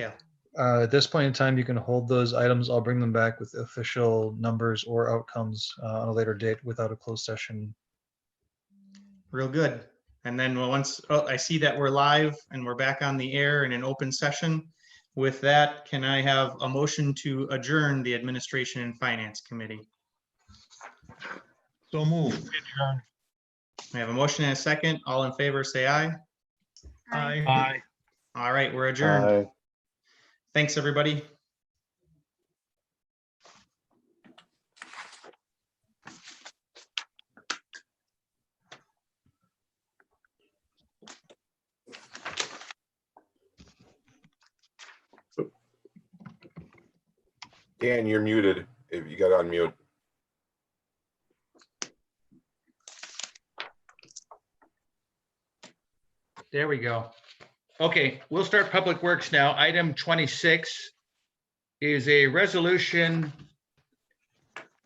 Cal. At this point in time, you can hold those items. I'll bring them back with official numbers or outcomes on a later date without a closed session. Real good. And then once I see that we're live and we're back on the air in an open session, with that, can I have a motion to adjourn the Administration and Finance Committee? So moved. I have a motion and a second. All in favor, say aye. Aye. All right, we're adjourned. Thanks, everybody. Dan, you're muted. If you got to unmute. There we go. Okay, we'll start Public Works now. Item 26 is a resolution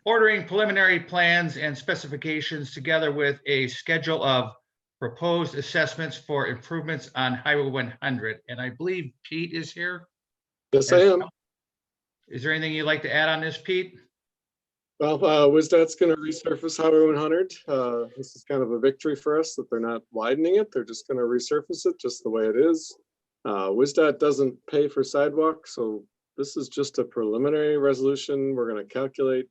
ordering preliminary plans and specifications together with a schedule of proposed assessments for improvements on Highway 100. And I believe Pete is here. Yes, I am. Is there anything you'd like to add on this, Pete? Well, WSDOT's going to resurface Highway 100. This is kind of a victory for us that they're not widening it. They're just going to resurface it just the way it is. WSDOT doesn't pay for sidewalks, so this is just a preliminary resolution. We're going to calculate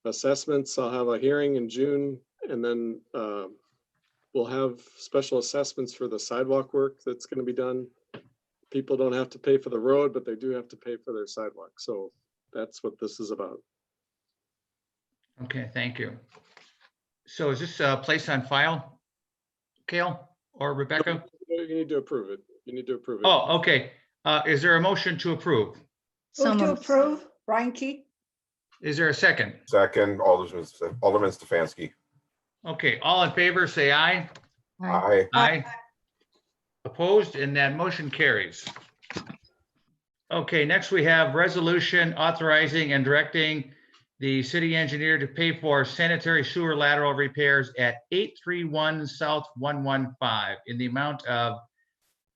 assessments. I'll have a hearing in June, and then we'll have special assessments for the sidewalk work that's going to be done. People don't have to pay for the road, but they do have to pay for their sidewalk. So that's what this is about. Okay, thank you. So is this placed on file, Cale or Rebecca? You need to approve it. You need to approve it. Oh, okay. Is there a motion to approve? Move to approve, Reinke. Is there a second? Second, Alderman Stefanski. Okay, all in favor, say aye. Aye. Aye. Opposed, and that motion carries. Okay, next we have resolution authorizing and directing the city engineer to pay for sanitary sewer lateral repairs at 831 South 115 in the amount of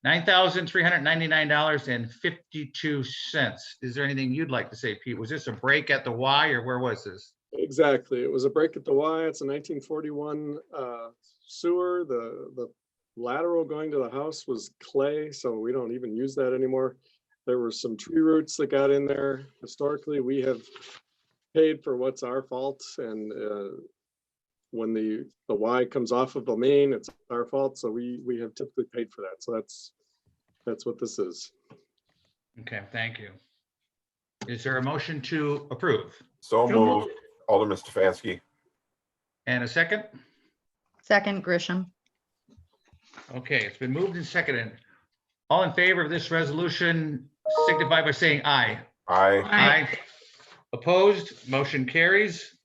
$9,399.52. Is there anything you'd like to say, Pete? Was this a break at the Y or where was this? Exactly. It was a break at the Y. It's a 1941 sewer. The lateral going to the house was clay, so we don't even use that anymore. There were some tree roots that got in there. Historically, we have paid for what's our fault, and when the Y comes off of the main, it's our fault. So we have typically paid for that. So that's what this is. Okay, thank you. Is there a motion to approve? So moved, Alderman Stefanski. And a second? Second, Grisham. Okay, it's been moved and seconded. All in favor of this resolution signify by saying aye. Aye. Aye. Opposed, motion carries.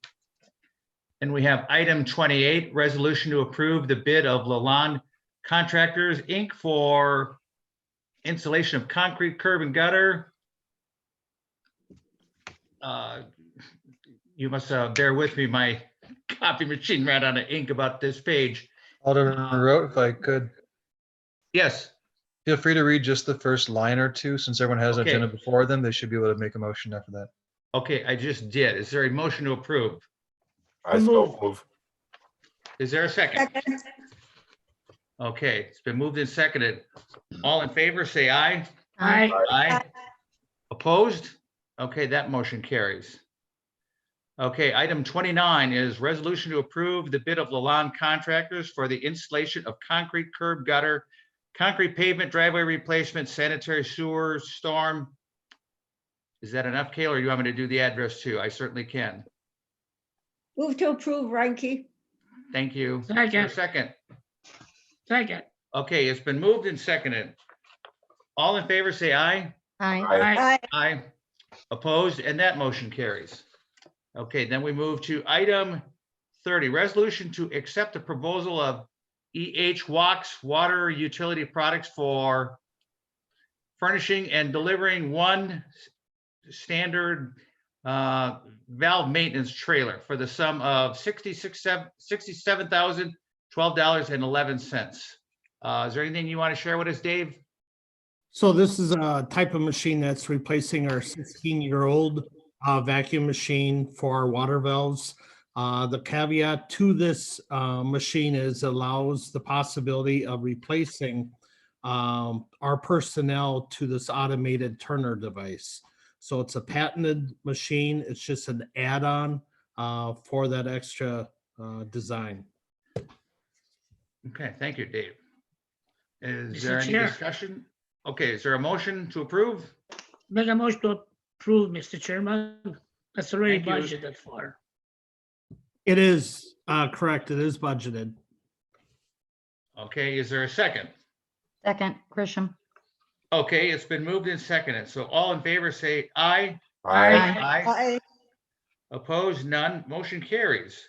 And we have item 28, resolution to approve the bid of Lalonde Contractors, Inc. for installation of concrete curb and gutter. You must bear with me, my copy machine ran out of ink about this page. Alderman Rote, if I could, Yes, feel free to read just the first line or two. Since everyone has an Okay. agenda before them, they should be able to make a motion after that. okay, I just did. Is there a motion to approve? I so move. Is there a second? Second. Okay, it's been moved and seconded. All in favor, say aye. Aye. Aye. Opposed? Okay, that motion carries. Okay, item 29 is resolution to approve the bid of Lalonde Contractors for the installation of concrete curb gutter, concrete pavement, driveway replacement, sanitary sewer, storm. Is that enough, Kayla, or do you want me to do the address too? I certainly can. Move to approve, Reinke. Thank you. Is there a second? Second. Okay, it's been moved and seconded. All in favor, say aye. Aye. Aye. Aye. Opposed, and that motion carries. Okay, then we move to item 30, resolution to accept the proposal of Wax Water Utility Products for furnishing and delivering one standard valve maintenance trailer for the sum of $67,012.11. Is there anything you want to share with us, Dave? So this is a type of machine that's replacing our 16-year-old vacuum machine for our water valves. The caveat to this machine is allows the possibility of replacing our personnel to this automated turner device. So it's a patented machine. It's just an add-on for that extra design. Okay, thank you, Dave. Is Mr. there any Chair. discussion? Okay, is there a motion to approve? Make a motion to approve, Mr. Chairman. That's already Thank you. budgeted for. It is correct. It is budgeted. Okay, is there a second? Second, Grisham. Okay, it's been moved and seconded. So all in favor say aye. Aye. Aye. Opposed, none. Motion carries.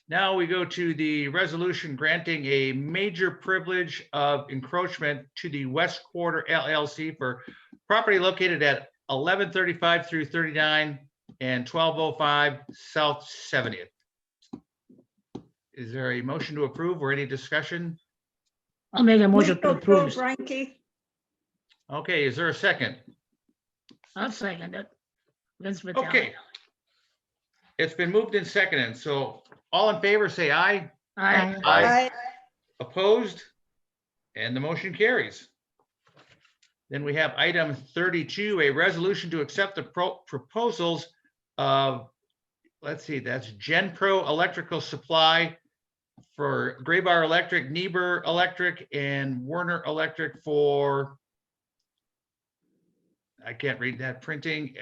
Now we go to the resolution granting a major privilege of encroachment to the West Quarter LLC for property located at 1135 through 39 and 1205 South 70th. Is there a motion to approve or any discussion? I'll make a motion to approve. Okay, is there a second? I'll second it. Vince Vitale. Okay. It's been moved and seconded. So all in favor, say aye. Aye. Aye. Opposed? And the motion carries. Then we have item 32, a resolution to accept the proposals of, let's see, that's GenPro Electrical Supply for Graybar Electric, Niebuhr Electric, and Werner Electric for, I can't read that, printing,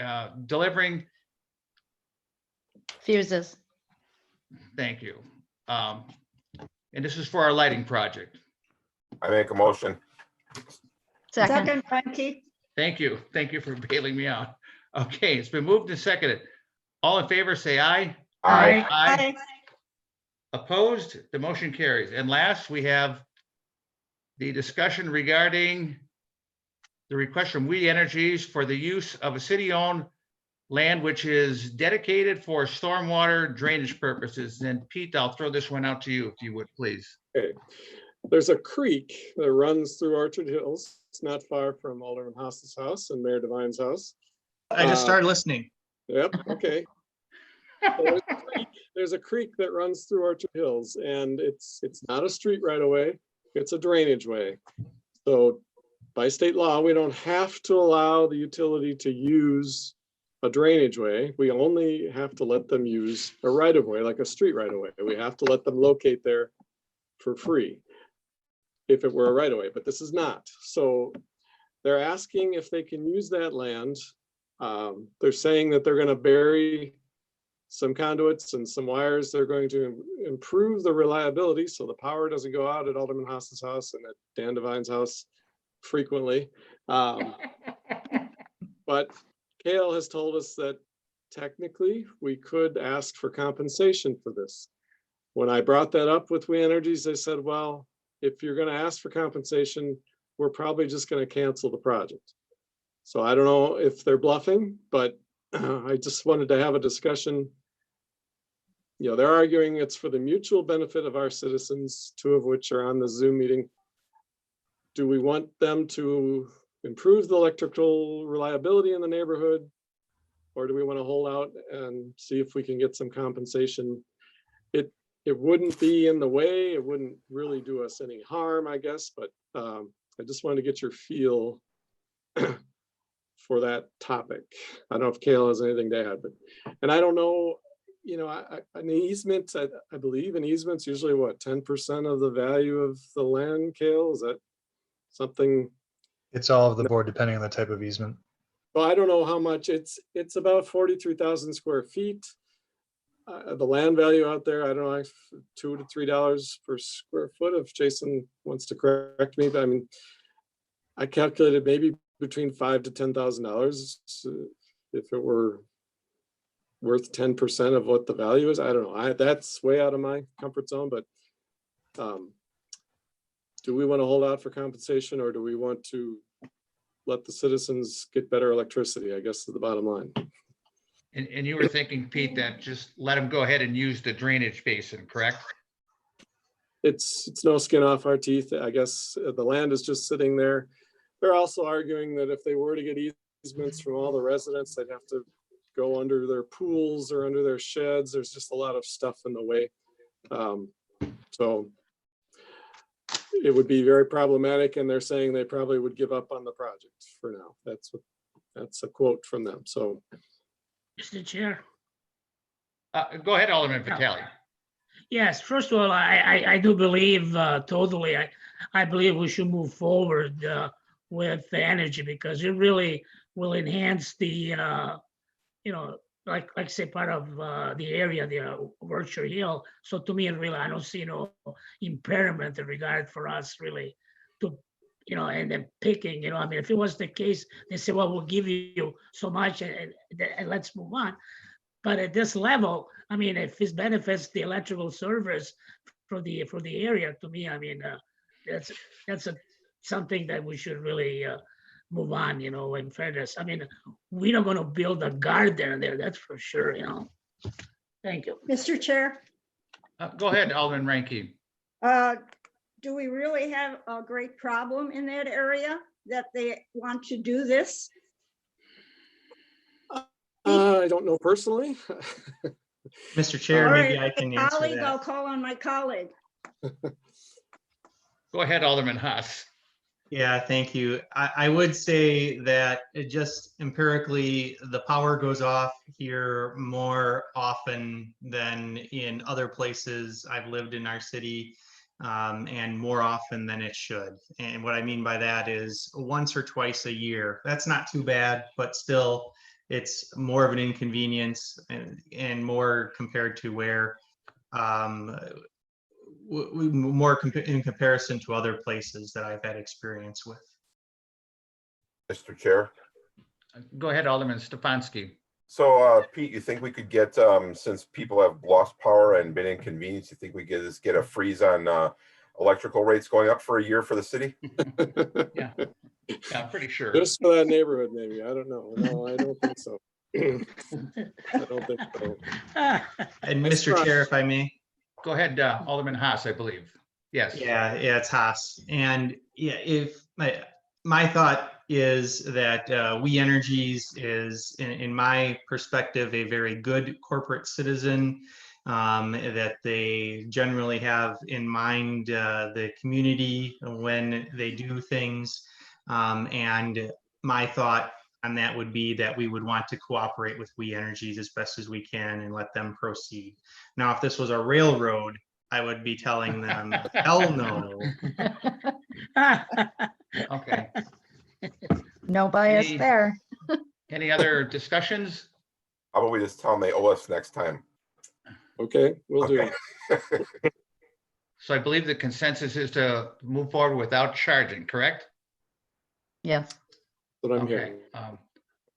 delivering. Fuses. Thank you. And this is for our lighting project. I make a motion. Second. Thank you. Thank you for bailing me out. Okay, it's been moved and seconded. All in favor, say aye. Aye. Aye. Opposed? The motion carries. And last, we have the discussion regarding the request from We Energies for the use of a city-owned land which is dedicated for stormwater drainage purposes. And Pete, I'll throw this one out to you if you would, please. Okay. There's a creek that runs through Orchard Hills. It's not far from Alderman Haas's house and Mayor Devine's house. I just started listening. Yep, okay. So there's a creek that runs through Orchard Hills, and it's not a street right away, it's a drainage way. So by state law, we don't have to allow the utility to use a drainage way. We only have to let them use a right of way, like a street right of way. We have to let them locate there for free if it were a right of way, but this is not. So they're asking if they can use that land. They're saying that they're going to bury some conduits and some wires. They're going to improve the reliability so the power doesn't go out at Alderman Haas's house and at Dan Devine's house frequently. But Kale has told us that technically we could ask for compensation for this. When I brought that up with We Energies, they said, well, if you're going to ask for compensation, we're probably just going to cancel the project. So I don't know if they're bluffing, but I just wanted to have a discussion. You know, they're arguing it's for the mutual benefit of our citizens, two of which are on the Zoom meeting. Do we want them to improve the electrical reliability in the neighborhood? Or do we want to hold out and see if we can get some compensation? It wouldn't be in the way, it wouldn't really do us any harm, I guess, but I just wanted to get your feel for that topic. I don't know if Kale has anything to add, but, and I don't know, you know, an easement, I believe an easement's usually what, 10% of the value of the land, Kale? Is that something? It's all of the board, depending on the type of easement. Well, I don't know how much, it's about 43,000 square feet. The land value out there, I don't know, $2 to $3 per square foot, if Jason wants to correct me, but I mean, I calculated maybe between $5,000 to $10,000 if it were worth 10% of what the value is. I don't know. That's way out of my comfort zone, but do we want to hold out for compensation, or do we want to let the citizens get better electricity? I guess is the bottom line. And you were thinking, Pete, that just let them go ahead and use the drainage basin, correct? It's no skin off our teeth. I guess the land is just sitting there. they're also arguing that if they were to get easements from all the residents, they'd have to go under their pools or under their sheds. There's just a lot of stuff in the way. So it would be very problematic, and they're saying they probably would give up on the project for now. That's a quote from them. So Mr. Chair. Go ahead, Alderman Vitale. Yes, first of all, I do believe totally, I believe we should move forward with the energy because it really will enhance the, like I say, part of the area, the Berkshire Hill. So to me, really, I don't see no impairment in regard for us really to, and then picking, I mean, if it was the case, they say, well, we'll give you so much and let's move on. But at this level, I mean, if this benefits the electrical service for the area, to me, I mean, that's something that we should really move on, in fairness. I mean, we're not going to build a garden there, that's for sure, Thank you. Mr. Chair, Go ahead, Alderman Rankin. do we really have a great problem in that area that they want to do this? I don't know personally. Mr. Chair, All maybe right, I can my answer colleague, I'll that. call on my colleague. Go ahead, Alderman Haas. Yeah, thank you. I would say that it just empirically, the power goes off here more often than in other places I've lived in our city, and more often than it should. And what I mean by that is once or twice a year. That's not too bad, but still, it's more of an inconvenience and more compared to where in comparison to other places that I've had experience with. Mr. Chair. Go ahead, Alderman Stefanski. So Pete, you think we could get, since people have lost power and been inconvenienced, you think we could just get a freeze on electrical rates going up for a year for the city? Yeah, I'm pretty sure. Just for that neighborhood, maybe. I don't know. No, I don't think so. I don't think so. And Mr. Chair, if I may. Go ahead, Alderman Haas, I believe. Yes. Yeah, it's Haas. And yeah, if my thought is that We Energies is, in my perspective, a very good corporate citizen, that they generally have in mind the community when they do things. And my thought on that would be that we would want to cooperate with We Energies as best as we can and let them proceed. Now, if this was a railroad, I would be telling them, hell no. Okay. No bias Any- there. Any other discussions? How about we just tell them they owe us next time? Okay, we'll do. Okay. So I believe the consensus is to move forward without charging, correct? Yes. What I'm Okay. hearing.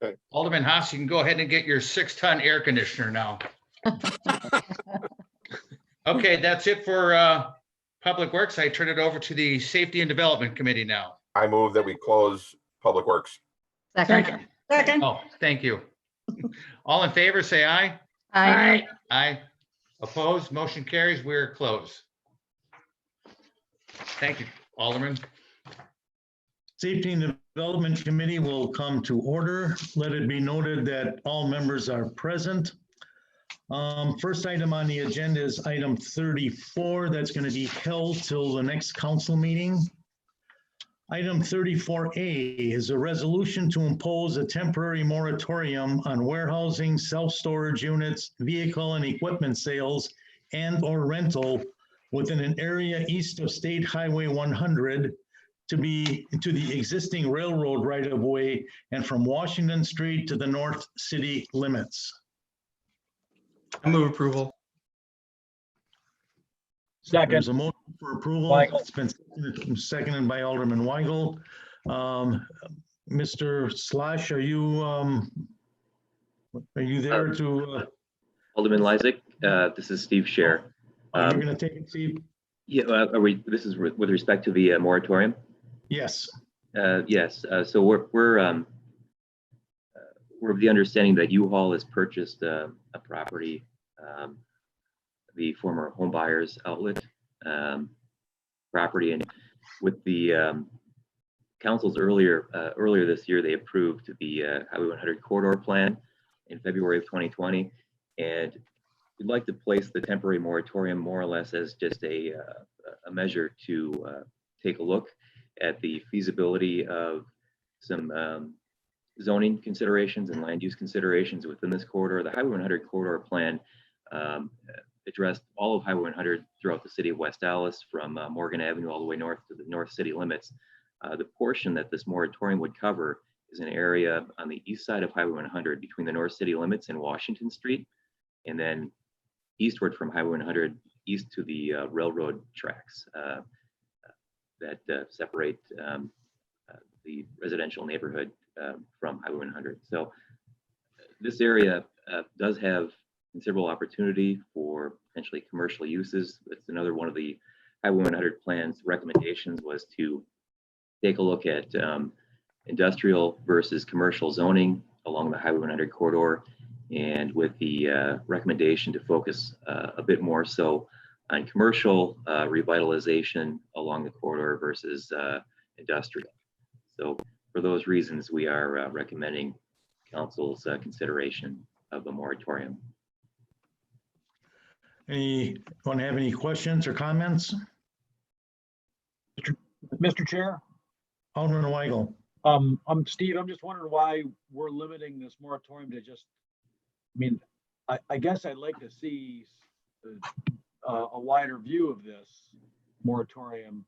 Okay. Alderman Haas, you can go ahead and get your 6-ton air conditioner now. Okay, that's it for Public Works. I turn it over to the Safety and Development Committee now. I move that we close Public Works. Second. Second, Oh, thank you. All in favor, say aye. Aye. Aye. Opposed, motion carries. We're closed. Thank you, Alderman. Safety and Development Committee will come to order. Let it be noted that all members are present. First item on the agenda is item 34. That's going to be held till the next council meeting. Item 34A is a resolution to impose a temporary moratorium on warehousing, self-storage units, vehicle and equipment sales, and/or rental within an area east of State Highway 100 to the existing railroad right-of-way and from Washington Street to the north city limits. I move approval. There's a motion for approval. Weigel. It's been seconded by Alderman Weigel. Mr. Slash, are you there to? Alderman Lysick, this is Steve Scher. Are you going to take it, Steve? Yeah, this is with respect to the moratorium? Yes. Yes, so we're of the understanding that U-Haul has purchased a property, the former home buyers outlet property, and with the councils earlier this year, they approved the Highway 100 corridor plan in February of 2020. And we'd like to place the temporary moratorium more or less as just a measure to take a look at the feasibility of some zoning considerations and land use considerations within this corridor. The Highway 100 corridor plan addressed all of Highway 100 throughout the city of West Dallas, from Morgan Avenue all the way north to the north city limits. The portion that this moratorium would cover is an area on the east side of Highway 100 between the north city limits and Washington Street, and then eastward from Highway 100 east to the railroad tracks that separate the residential neighborhood from Highway 100. So this area does have considerable opportunity for potentially commercial uses. It's another one of the Highway 100 plan's recommendations was to take a look at industrial versus commercial zoning along the Highway 100 corridor, and with the recommendation to focus a bit more so on commercial revitalization along the corridor versus industrial. So for those reasons, we are recommending council's consideration of a moratorium. Anyone have any questions or comments? Mr. Chair, Alderman Weigel. I'm Steve. I'm just wondering why we're limiting this moratorium to just, I mean, I guess I'd like to see a wider view of this moratorium.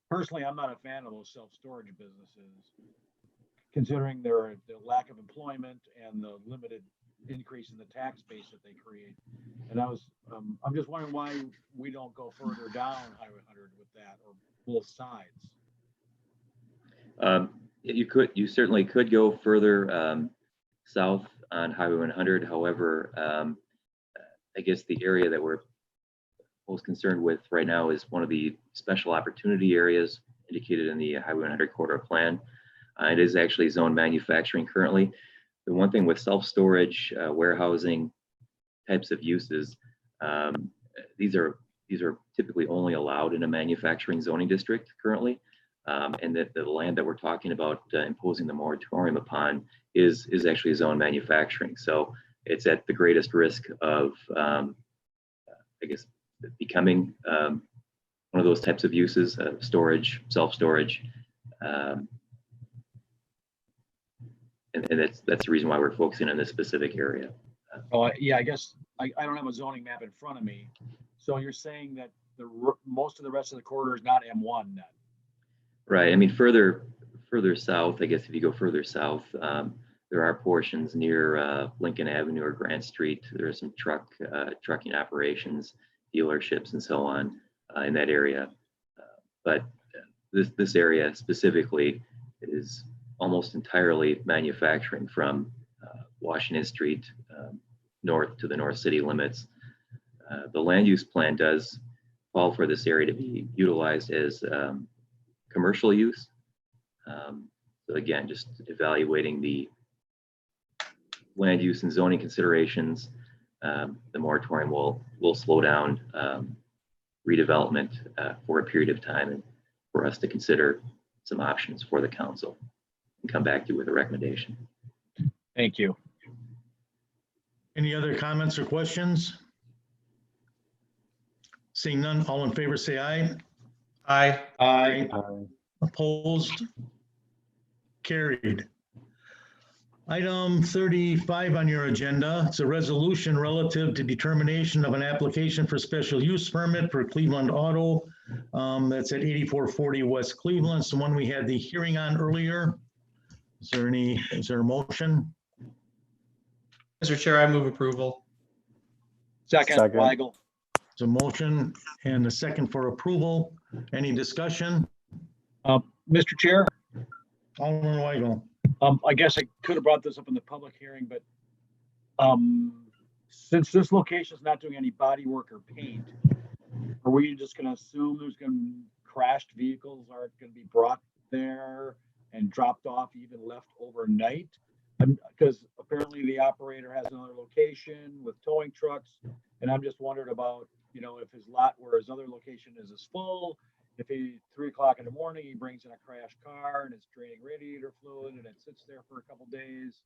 Personally, I'm not a fan of those self-storage businesses, considering the lack of employment and the limited increase in the tax base that they create. And I'm just wondering why we don't go further down Highway 100 with that, or both sides. You certainly could go further south on Highway 100. However, I guess the area that we're most concerned with right now is one of the special opportunity areas indicated in the Highway 100 corridor plan. It is actually zoned manufacturing currently. The one thing with self-storage, warehousing types of uses, these are typically only allowed in a manufacturing zoning district currently. And that the land that we're talking about imposing the moratorium upon is actually zone manufacturing. So it's at the greatest risk of, I guess, becoming one of those types of uses, storage, self-storage. And that's the reason why we're focusing on this specific area. Oh, yeah, I guess I don't have a zoning map in front of me. So you're saying that most of the rest of the corridor is not M1 then? Right. I mean, further south, I guess if you go further south, there are portions near Lincoln Avenue or Grant Street. There are some trucking operations, dealerships, and so on in that area. But this area specifically is almost entirely manufacturing from Washington Street north to the north city limits. The land use plan does call for this area to be utilized as commercial use. So again, just evaluating the land use and zoning considerations, the moratorium will slow down redevelopment for a period of time, and for us to consider some options for the council and come back to you with a recommendation. Thank you. Any other comments or questions? Seeing none, all in favor say aye. Aye. Aye. Opposed? Carried. Item 35 on your agenda, it's a resolution relative to determination of an application for special use permit for Cleveland Auto. That's at 8440 West Cleveland. It's the one we had the hearing on earlier. Is there a motion? Mr. Chair, I move approval. Second. Weigel. It's a motion and a second for approval. Any discussion? Mr. Chair, Alderman Weigel. I guess I could have brought this up in the public hearing, but since this location is not doing any body work or paint, are we just going to assume there's going to be crashed vehicles aren't going to be brought there and dropped off, even left overnight? Because apparently the operator has another location with towing trucks, and I'm just wondering about, if his lot where his other location is full, if he, 3 o'clock in the morning, he brings in a crashed car and it's draining radiator fluid and it sits there for a couple days,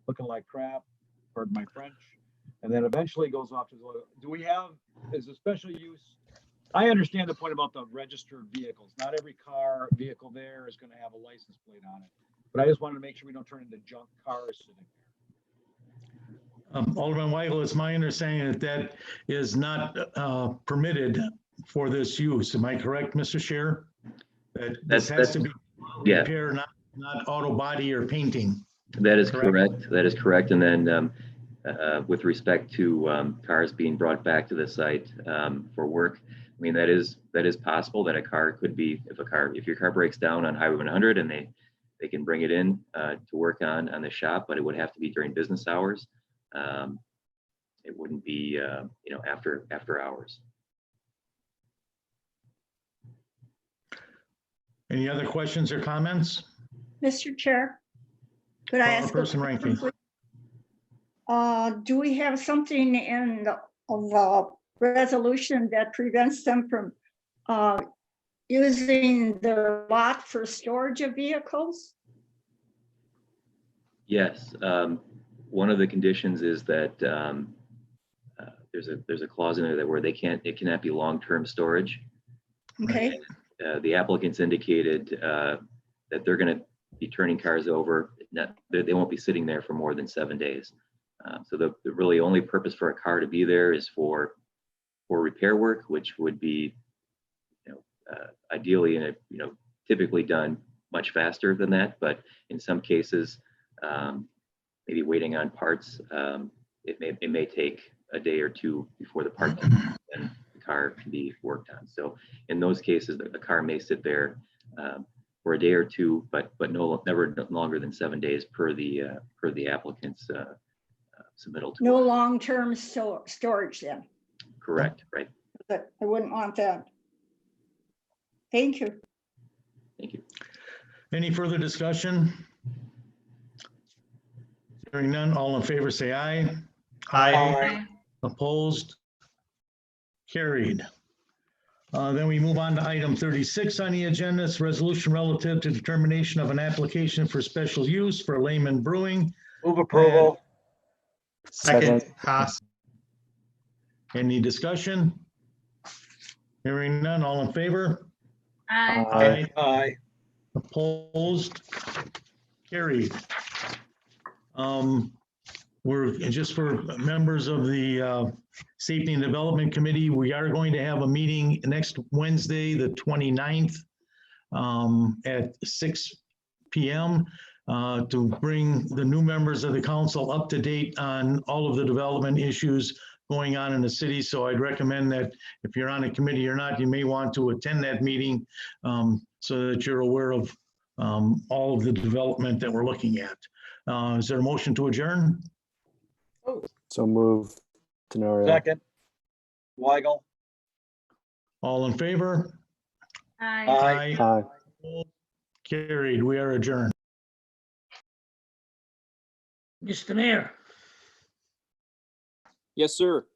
looking like crap, pardon my French, and then eventually goes off to the, do we have, is a special use? I understand the point about the registered vehicles. Not every vehicle there is gonna have a license plate on it. But I just wanted to make sure we don't turn into junk cars sitting there. Alderman Weigel, it's my understanding that that is not permitted for this use. Am I correct, Mr. Chair? That this has to be yeah. repair, not auto body or painting. That is correct. That is correct. And then with respect to cars being brought back to the site for work, I mean, that is possible that a car could be, if your car breaks down on Highway 100 and they can bring it in to work on the shop, but it would have to be during business hours. It wouldn't be, after hours. Any other questions or comments? Mr. Chair, could I ask? Alderperson Rankin. Do we have something in the resolution that prevents them from using the lot for storage of vehicles? Yes. One of the conditions is that there's a clause in there that where it cannot be long-term storage. Okay. The applicants indicated that they're going to be turning cars over. They won't be sitting there for more than 7 days. So the really only purpose for a car to be there is for repair work, which would be, ideally typically done much faster than that. But in some cases, maybe waiting on parts, it may take a day or two before the part and the car can be worked on. So in those cases, the car may sit there for a day or two, but never longer than 7 days per the applicant's submittal. No long-term storage then? Correct, right. But I wouldn't want that. Thank you. Thank you. Any further discussion? Hearing none, all in favor say aye. Aye. Opposed? Carried. Then we move on to item 36 on the agenda. It's resolution relative to determination of an application for special use for Lehman Brewing. Move approval. Second, Haas. Any discussion? Hearing none, all in favor? Aye. Aye. Opposed? Carried. We're just for members of the Safety and Development Committee, we are going to have a meeting next Wednesday, the 29th at 6 p.m. To bring the new members of the council up to date on all of the development issues going on in the city. So I'd recommend that if you're on a committee or not, you may want to attend that meeting so that you're aware of all of the development that we're looking at. Is there a motion to adjourn? So move, Tenorio. Second. Weigel. All in favor? Aye. Aye. Carried. We are adjourned. Mr. Mayor, Yes, sir.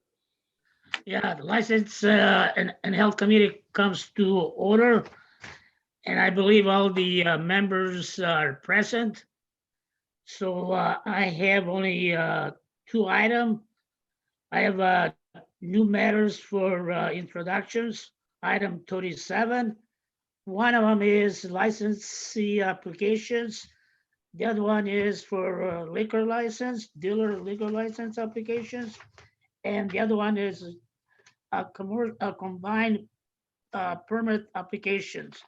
yeah, the License and Health Committee comes to order. And I believe all the members are present. So I have only 2 items. I have new matters for introductions, item 37. One of them is licensee applications. The other one is for liquor license, dealer liquor license applications. And the other one is a combined permit applications.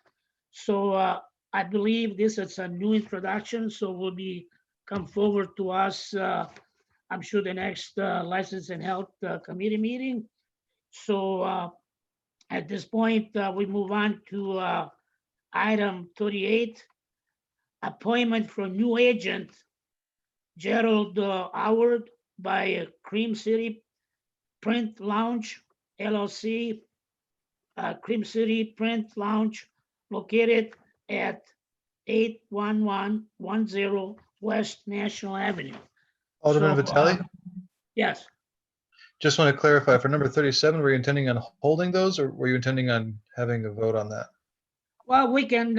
So I believe this is a new introduction, so will be come forward to us, I'm sure the next License and Health Committee meeting. So at this point, we move on to item 38, appointment for new agent, Gerald Howard by Cream City Print Lounge, LLC, Cream City Print Lounge, located at 81110 West National Avenue. Alderman So, Vitale, Yes, just want to clarify, for number 37, were you intending on holding those or were you intending on having a vote on that? Well, we can,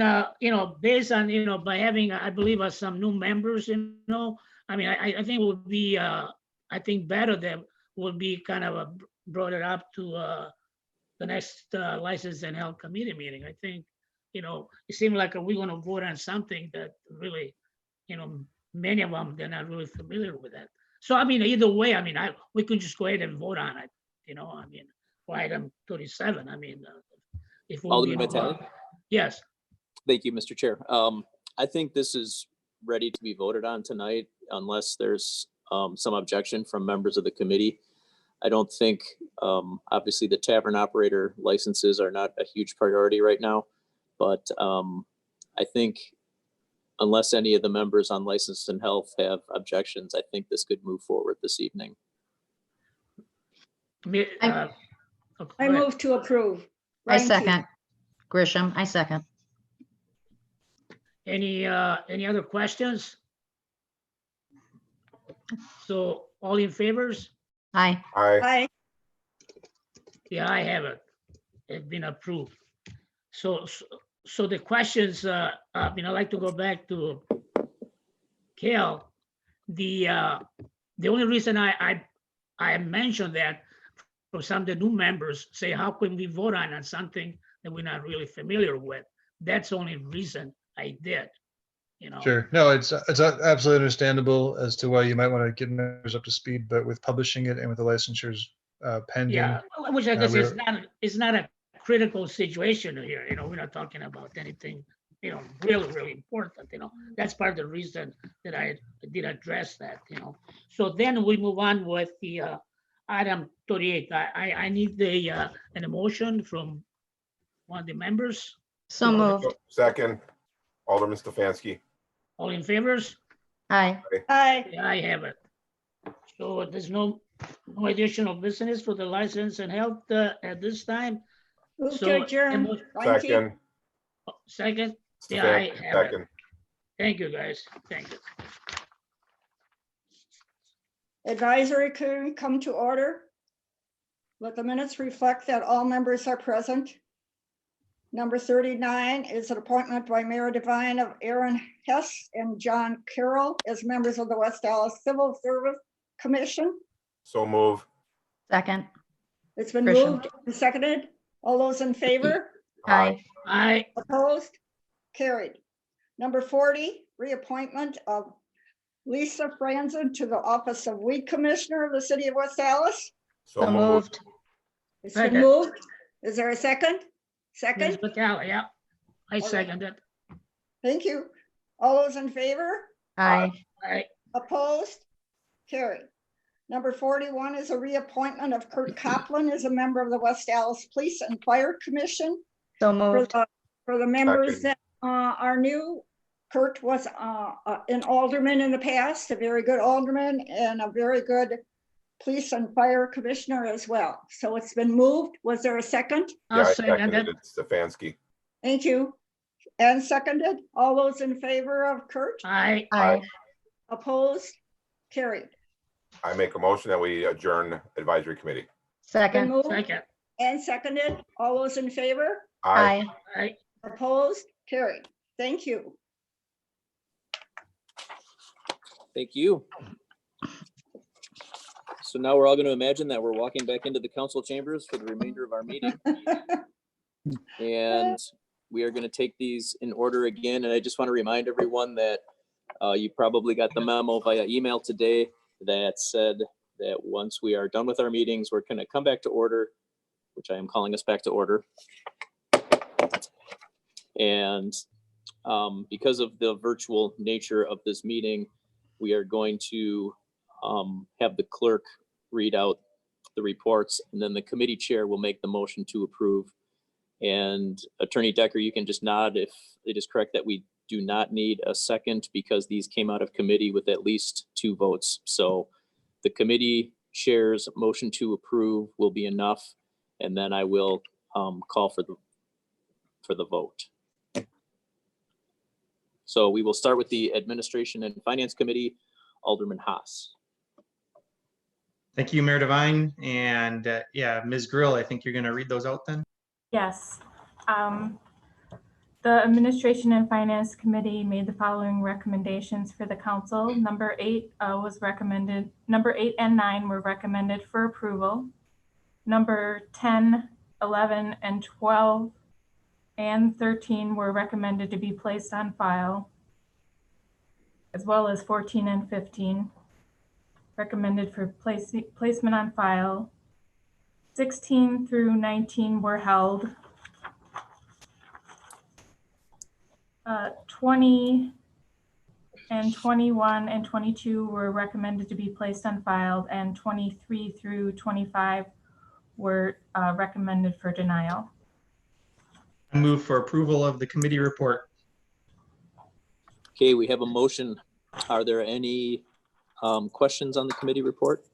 based on, by having, I believe, some new members, I mean, I think it would be, I think better that would be kind of brought it up to the next License and Health Committee meeting. I think, it seemed like we're going to vote on something that really, many of them, they're not really familiar with that. So, I mean, either way, I mean, we could just go ahead and vote on it, I mean, for item 37, I mean, if we'll be Alderman Vitale? Yes. Thank you, Mr. Chair. I think this is ready to be voted on tonight unless there's some objection from members of the committee. I don't think, obviously the tavern operator licenses are not a huge priority right now, but I think unless any of the members on Licensed and Health have objections, I think this could move forward this evening. I move to approve. I Reinke. second. Grisham, I second. Any other questions? So all in favors? Aye. Aye. Aye. Yeah, I have it. It's been approved. So the questions, I'd like to go back to Kel. The only reason I mentioned that for some of the new members say, how can we vote on something that we're not really familiar with? That's the only reason I did, Sure. No, it's absolutely understandable as to why you might want to get members up to speed, but with publishing it and with the licensures pending. Yeah, which I guess we're- it's not a critical situation here, we're not talking about anything, really, really important, that's part of the reason that I did address that, So then we move on with the item 38. I need an emotion from one of the members. So moved. Second, Alderman Stefanski. All in favors? Aye. Aye. Yeah, I have it. So there's no additional business for the License and Health at this time. Move So, to adjourn. Reinke. Second. Second? Yeah, I Stefanski, have it. second. Thank you, guys. Thank you. Advisory committee come to order. Let the minutes reflect that all members are present. Number 39 is an appointment by Mayor Devine of Aaron Hess and John Carroll as members of the West Dallas Civil Service Commission. So move. Second. It's been Grisham. moved and seconded. All those in favor? Aye. Aye. Opposed? Carried. Number 40, reappointment of Lisa Franzen to the office of Weed Commissioner of the City of West Dallas. So So moved. moved. It's been Second. moved. Is there a second? Ms. Second? Vitale, yeah. I Okay. second it. Thank you. All those in favor? Aye. Aye. Opposed? Carried. Number 41 is a reappointment of Kurt Kaplan as a member of the West Dallas Police and Fire Commission. So For moved. the members Second. that are new, Kurt was an alderman in the past, a very good alderman and a very good police and fire commissioner as well. So it's been moved. Was there a second? Yeah, I'll I second it. seconded it. Stefanski. Thank you. And seconded. All those in favor of Kurt? Aye. Aye. Opposed? Carried. I make a motion that we adjourn advisory committee. Been Second. moved Second. and seconded. All those in favor? Aye. Aye. Opposed? Carried. Thank you. Thank you. So now we're all going to imagine that we're walking back into the council chambers for the remainder of our meeting. And we are going to take these in order again. And I just want to remind everyone that you probably got the memo via email today that said that once we are done with our meetings, we're going to come back to order, which I am calling us back to order. And because of the virtual nature of this meeting, we are going to have the clerk read out the reports, and then the committee chair will make the motion to approve. And Attorney Decker, you can just nod if it is correct that we do not need a second because these came out of committee with at least 2 votes. So the committee chair's motion to approve will be enough, and then I will call for the vote. So we will start with the Administration and Finance Committee, Alderman Haas. Thank you, Mayor Devine. And yeah, Ms. Grill, I think you're going to read those out then? Yes. The Administration and Finance Committee made the following recommendations for the council. Number 8 was recommended. Number 8 and 9 were recommended for approval. Number 10, 11, and 12 and 13 were recommended to be placed on file, as well as 14 and 15 recommended for placement on file. 16 through 19 were held. 20 and 21 and 22 were recommended to be placed on file, and 23 through 25 were recommended for denial. I move for approval of the committee report. Okay, we have a motion. Are there any questions on the committee report?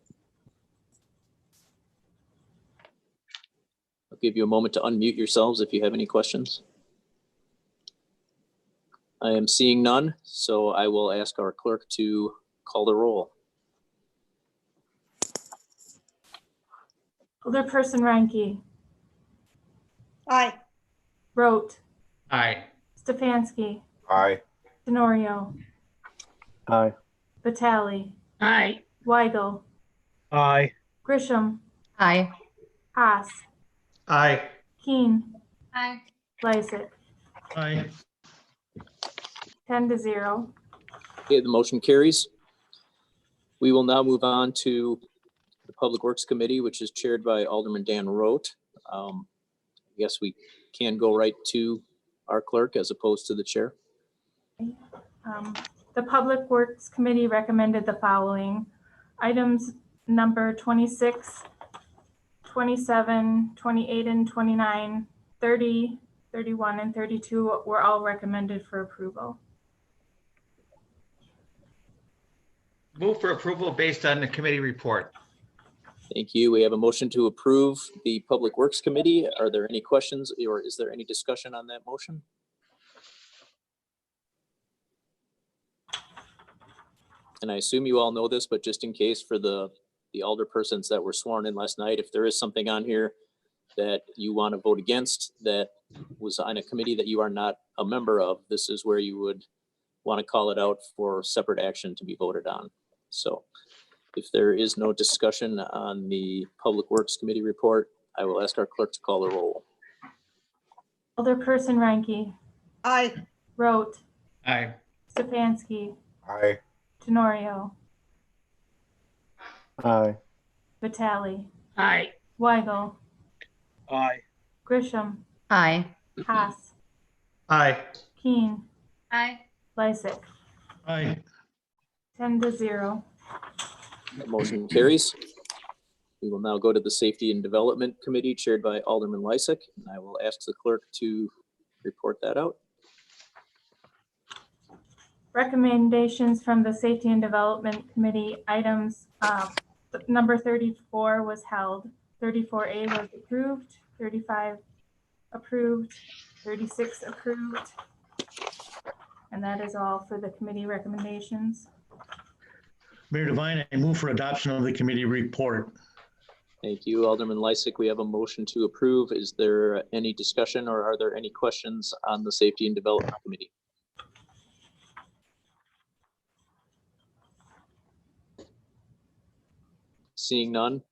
I'll give you a moment to unmute yourselves if you have any questions. I am seeing none, so I will ask our clerk to call the roll. Alderperson Reinke, Aye. Rote, Aye. Stefanski, Aye. Tenorio, Aye. Vitale, Aye. Weigel, Aye. Grisham, Aye. Haas, Aye. Keen, Aye. Lysick, Aye. 10-0. Okay, the motion carries. We will now move on to the Public Works Committee, which is chaired by Alderman Dan Rote. I guess we can go right to our clerk as opposed to the chair. The Public Works Committee recommended the following items: number 26, 27, 28, and 29, 30, 31, and 32 were all recommended for approval. Move for approval based on the committee report. Thank you. We have a motion to approve the Public Works Committee. Are there any questions or is there any discussion on that motion? And I assume you all know this, but just in case for the alderpersons that were sworn in last night, if there is something on here that you want to vote against that was on a committee that you are not a member of, this is where you would want to call it out for separate action to be voted on. So if there is no discussion on the Public Works Committee report, I will ask our clerk to call the roll. Alderperson Reinke, Aye. Rote, Aye. Stefanski, Aye. Tenorio, Aye. Vitale, Aye. Weigel, Aye. Grisham, Aye. Haas, Aye. Keen, Aye. Lysick, Aye. 10-0. That motion carries. We will now go to the Safety and Development Committee chaired by Alderman Lysick, and I will ask the clerk to report that out. Recommendations from the Safety and Development Committee items. Number 34 was held. 34A was approved. 35 approved. 36 approved. And that is all for the committee recommendations. Mayor Devine, I move for adoption of the committee report. Thank you, Alderman Lysick. We have a motion to approve. Is there any discussion or are there any questions on the Safety and Development Committee? Seeing none,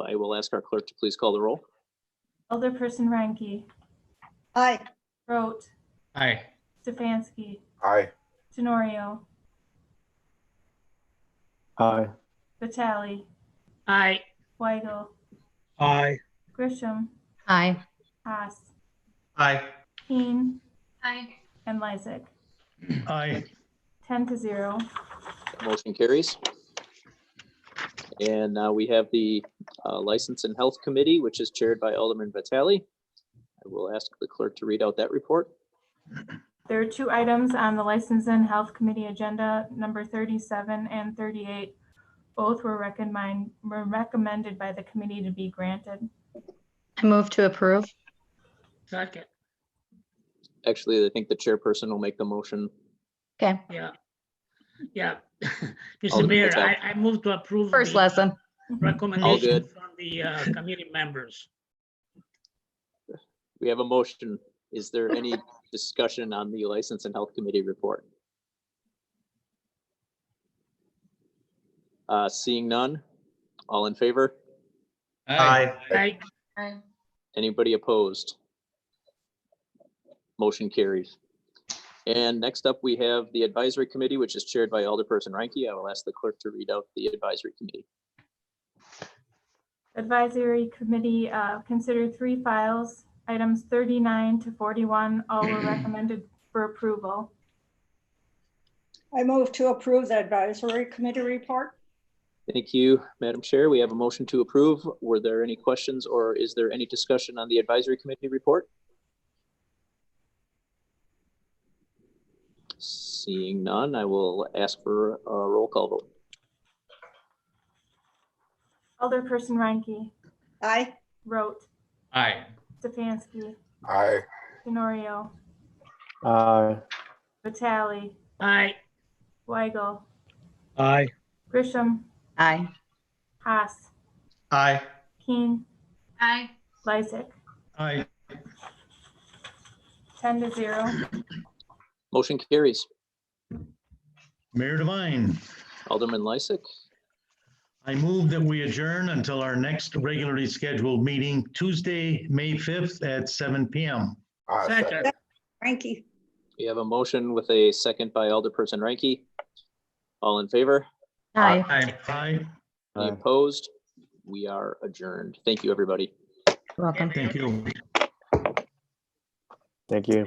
I will ask our clerk to please call the roll. Alderperson Reinke, Aye. Rote, Aye. Stefanski, Aye. Tenorio, Aye. Vitale, Aye. Weigel, Aye. Grisham, Aye. Haas, Aye. Keen, Aye. and Lysick. Aye. 10-0. Motion carries. And now we have the License and Health Committee, which is chaired by Alderman Vitale. I will ask the clerk to read out that report. There are two items on the License and Health Committee agenda, number 37 and 38. Both were recommended by the committee to be granted. I move to approve. Second. Actually, I think the chairperson will make the motion. Okay. Yeah. Yeah. Mr. Alderman Mayor, Patel. I move to approve. First the lesson. Recommendation good. from the committee members. We have a motion. Is there any discussion on the License and Health Committee report? Seeing none, all in favor? Aye. Aye. Aye. Anybody opposed? Motion carries. And next up, we have the Advisory Committee, which is chaired by Alderperson Reinke. I will ask the clerk to read out the Advisory Committee. Advisory Committee considered 3 files. Items 39 to 41, all were recommended for approval. I move to approve the advisory committee report. Thank you, Madam Chair. We have a motion to approve. Were there any questions or is there any discussion on the Advisory Committee report? Seeing none, I will ask for a roll call vote. Alderperson Reinke, Aye. Rote, Aye. Stefanski, Aye. Tenorio, Aye. Vitale, Aye. Weigel, Aye. Grisham, Aye. Haas, Aye. Keen, Aye. Lysick, Aye. 10-0. Motion carries. Mayor Devine, Alderman Lysick, I move that we adjourn until our next regularly scheduled meeting, Tuesday, May 5th at 7 p.m. Second. Frankie. we have a motion with a second by Alderperson Reinke. All in favor? Aye. Aye. Aye. Any opposed? We are adjourned. Thank you, everybody. Welcome. Thank you. Thank you.